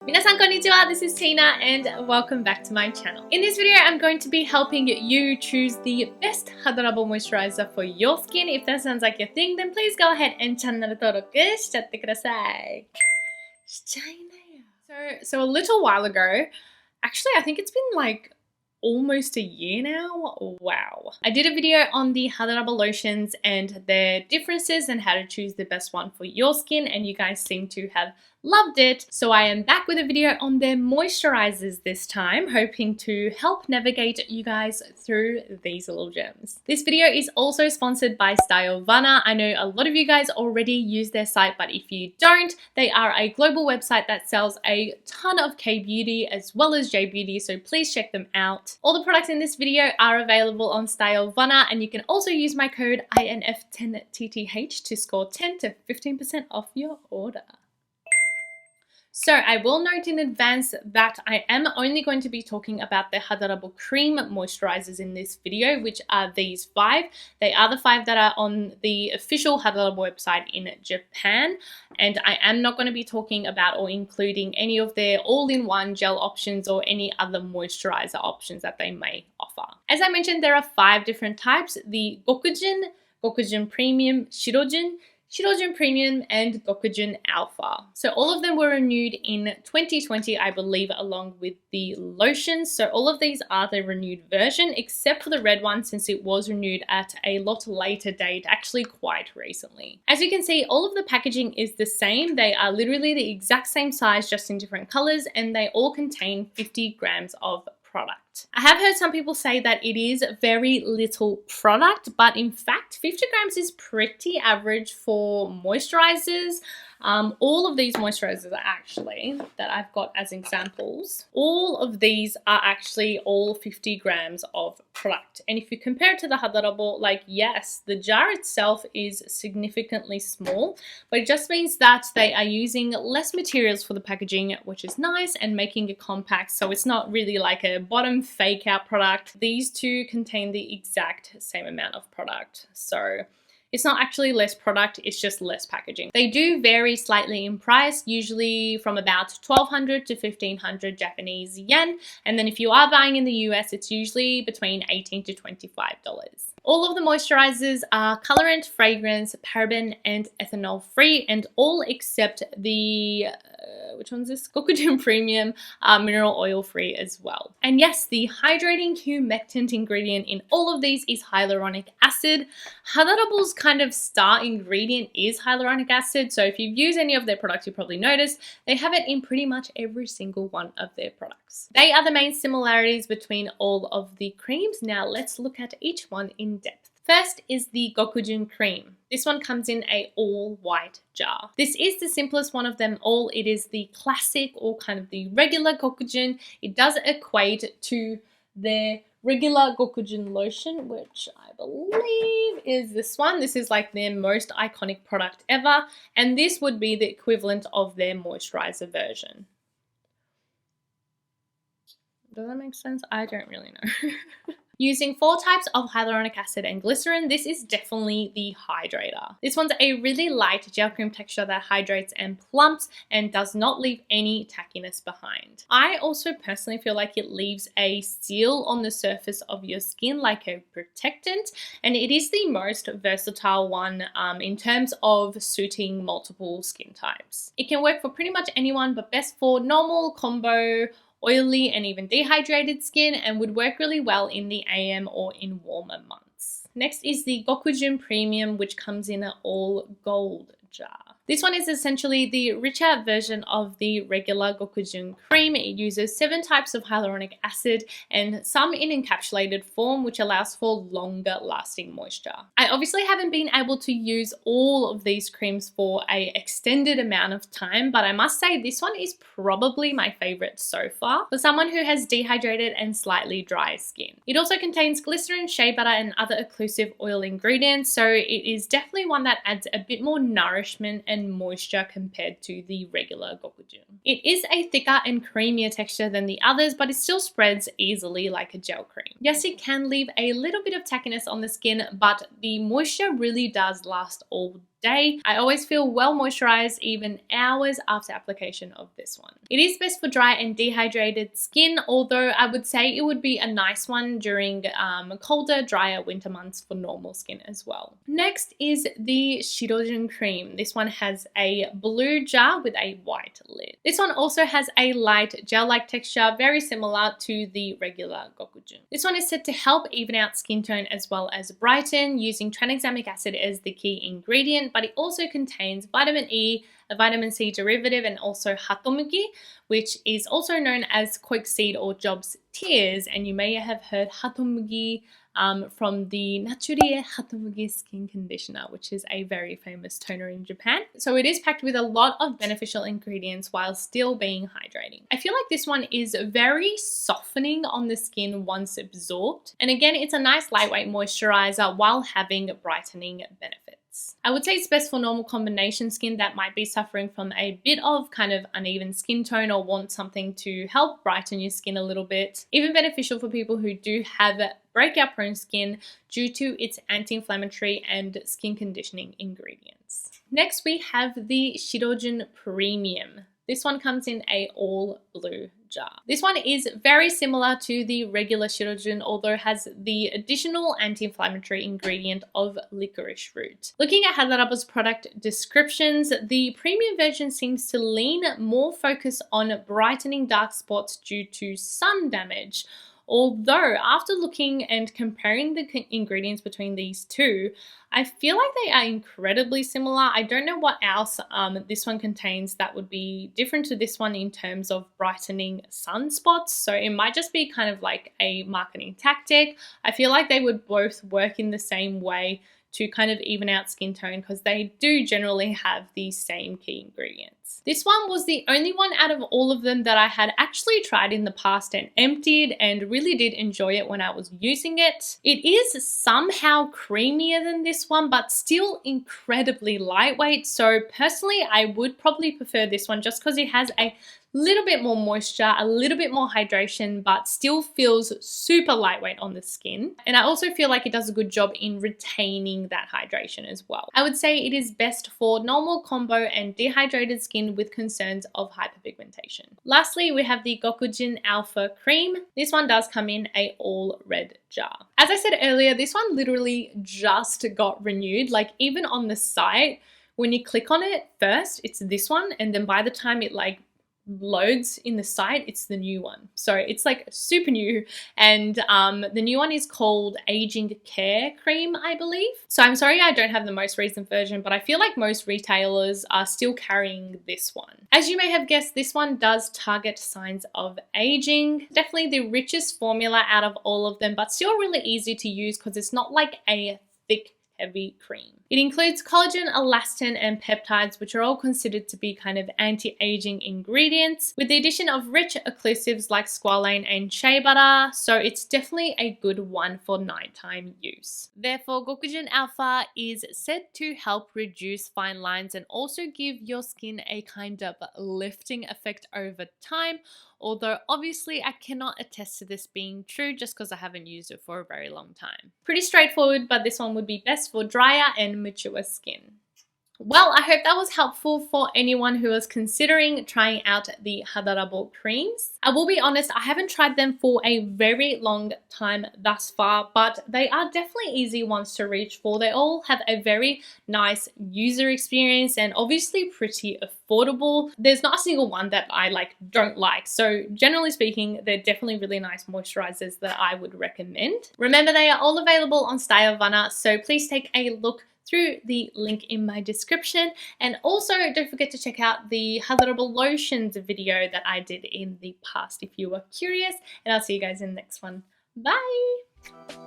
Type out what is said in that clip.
Minasan konnichiwa, this is Tina and welcome back to my channel. In this video, I'm going to be helping you choose the best Hadarabo moisturizer for your skin. If that sounds like your thing, then please go ahead and channel 登録しちゃってください。しちゃいなよ。So a little while ago, actually I think it's been like almost a year now. Wow. I did a video on the Hadarabo lotions and their differences and how to choose the best one for your skin, and you guys seem to have loved it. So I am back with a video on their moisturizers this time, hoping to help navigate you guys through these little gems. This video is also sponsored by Stylovana. I know a lot of you guys already use their site, but if you don't, they are a global website that sells a ton of K-beauty as well as J-beauty, so please check them out. All the products in this video are available on Stylovana, and you can also use my code INF10TTH to score 10 to 15% off your order. So I will note in advance that I am only going to be talking about the Hadarabo cream moisturizers in this video, which are these 5. They are the 5 that are on the official Hadarabo website in Japan, and I am not going to be talking about or including any of their all-in-one gel options or any other moisturizer options that they may offer. As I mentioned, there are 5 different types: the Gokujin, Gokujin Premium, Shirojin, Shirojin Premium, and Gokujin Alpha. So all of them were renewed in 2020, I believe, along with the lotions. So all of these are the renewed version, except for the red one, since it was renewed at a lot later date, actually quite recently. As you can see, all of the packaging is the same. They are literally the exact same size, just in different colors, and they all contain 50 grams of product. I have heard some people say that it is very little product, but in fact 50 grams is pretty average for moisturizers. All of these moisturizers are actually, that I've got as examples, all of these are actually all 50 grams of product. And if you compare it to the Hadarabo, like, yes, the jar itself is significantly small, but it just means that they are using less materials for the packaging, which is nice, and making it compact, so it's not really like a bottom fake out product. These two contain the exact same amount of product, so it's not actually less product, it's just less packaging. They do vary slightly in price, usually from about 1,200 to 1,500 Japanese yen. And then if you are buying in the US, it's usually between $18 to $25. All of the moisturizers are colorant, fragrance, paraben, and ethanol free, and all except the which one's this? Gokujin Premium mineral oil free as well. And yes, the hydrating humectant ingredient in all of these is hyaluronic acid. Hadarabo's kind of star ingredient is hyaluronic acid, so if you've used any of their products, you probably noticed they have it in pretty much every single one of their products. They are the main similarities between all of the creams. Now let's look at each one in depth. First is the Gokujin cream. This one comes in a all white jar. This is the simplest one of them all. It is the classic or kind of the regular Gokujin. It does equate to their regular Gokujin lotion, which I believe is this one. This is like their most iconic product ever, and this would be the equivalent of their moisturizer version. Does that make sense? I don't really know. Using 4 types of hyaluronic acid and glycerin, this is definitely the hydrator. This one's a really light gel cream texture that hydrates and plumps and does not leave any tackiness behind. I also personally feel like it leaves a seal on the surface of your skin, like a protectant, and it is the most versatile one in terms of suiting multiple skin types. It can work for pretty much anyone, but best for normal, combo, oily, and even dehydrated skin, and would work really well in the AM or in warmer months. Next is the Gokujin Premium, which comes in an all gold jar. This one is essentially the richer version of the regular Gokujin cream. It uses 7 types of hyaluronic acid and some in encapsulated form, which allows for longer lasting moisture. I obviously haven't been able to use all of these creams for an extended amount of time, but I must say this one is probably my favorite so far for someone who has dehydrated and slightly dry skin. It also contains glycerin, shea butter, and other occlusive oil ingredients, so it is definitely one that adds a bit more nourishment and moisture compared to the regular Gokujin. It is a thicker and creamier texture than the others, but it still spreads easily like a gel cream. Yes, it can leave a little bit of tackiness on the skin, but the moisture really does last all day. I always feel well moisturized even hours after application of this one. It is best for dry and dehydrated skin, although I would say it would be a nice one during colder, drier winter months for normal skin as well. Next is the Shirojin cream. This one has a blue jar with a white lid. This one also has a light gel-like texture, very similar to the regular Gokujin. This one is said to help even out skin tone as well as brighten, using tranexamic acid as the key ingredient, but it also contains vitamin E, a vitamin C derivative, and also hatomugi, which is also known as koikseed or Job's tears, and you may have heard hatomugi from the Naturie Hatomugi skin conditioner, which is a very famous toner in Japan. So it is packed with a lot of beneficial ingredients while still being hydrating. I feel like this one is very softening on the skin once absorbed. And again, it's a nice lightweight moisturizer while having brightening benefits. I would say it's best for normal combination skin that might be suffering from a bit of kind of uneven skin tone or want something to help brighten your skin a little bit. Even beneficial for people who do have breakout prone skin due to its anti-inflammatory and skin conditioning ingredients. Next we have the Shirojin Premium. This one comes in a all blue jar. This one is very similar to the regular Shirojin, although has the additional anti-inflammatory ingredient of licorice root. Looking at Hadarabo's product descriptions, the premium version seems to lean more focus on brightening dark spots due to sun damage. Although after looking and comparing the ingredients between these two, I feel like they are incredibly similar. I don't know what else this one contains that would be different to this one in terms of brightening sunspots. So it might just be kind of like a marketing tactic. I feel like they would both work in the same way to kind of even out skin tone because they do generally have the same key ingredients. This one was the only one out of all of them that I had actually tried in the past and emptied and really did enjoy it when I was using it. It is somehow creamier than this one, but still incredibly lightweight. So personally, I would probably prefer this one just because it has a little bit more moisture, a little bit more hydration, but still feels super lightweight on the skin. And I also feel like it does a good job in retaining that hydration as well. I would say it is best for normal, combo, and dehydrated skin with concerns of hyperpigmentation. Lastly, we have the Gokujin Alpha Cream. This one does come in a all red jar. As I said earlier, this one literally just got renewed. Like even on the site, when you click on it first, it's this one, and then by the time it like loads in the site, it's the new one. So it's like super new, and the new one is called Aging Care Cream, I believe. So I'm sorry I don't have the most recent version, but I feel like most retailers are still carrying this one. As you may have guessed, this one does target signs of aging. Definitely the richest formula out of all of them, but still really easy to use because it's not like a thick heavy cream. It includes collagen, elastin, and peptides, which are all considered to be kind of anti-aging ingredients, with the addition of rich occlusives like squalane and shea butter, so it's definitely a good one for nighttime use. Therefore, Gokujin Alpha is said to help reduce fine lines and also give your skin a kind of lifting effect over time, although obviously I cannot attest to this being true just because I haven't used it for a very long time. Pretty straightforward, but this one would be best for drier and mature skin. Well, I hope that was helpful for anyone who is considering trying out the Hadarabo creams. I will be honest, I haven't tried them for a very long time thus far, but they are definitely easy ones to reach for. They all have a very nice user experience and obviously pretty affordable. There's not a single one that I don't like. So generally speaking, they're definitely really nice moisturizers that I would recommend. Remember, they are all available on Stylovana, so please take a look through the link in my description, and also don't forget to check out the Hadarabo lotions video that I did in the past if you were curious, and I'll see you guys in the next one. Bye!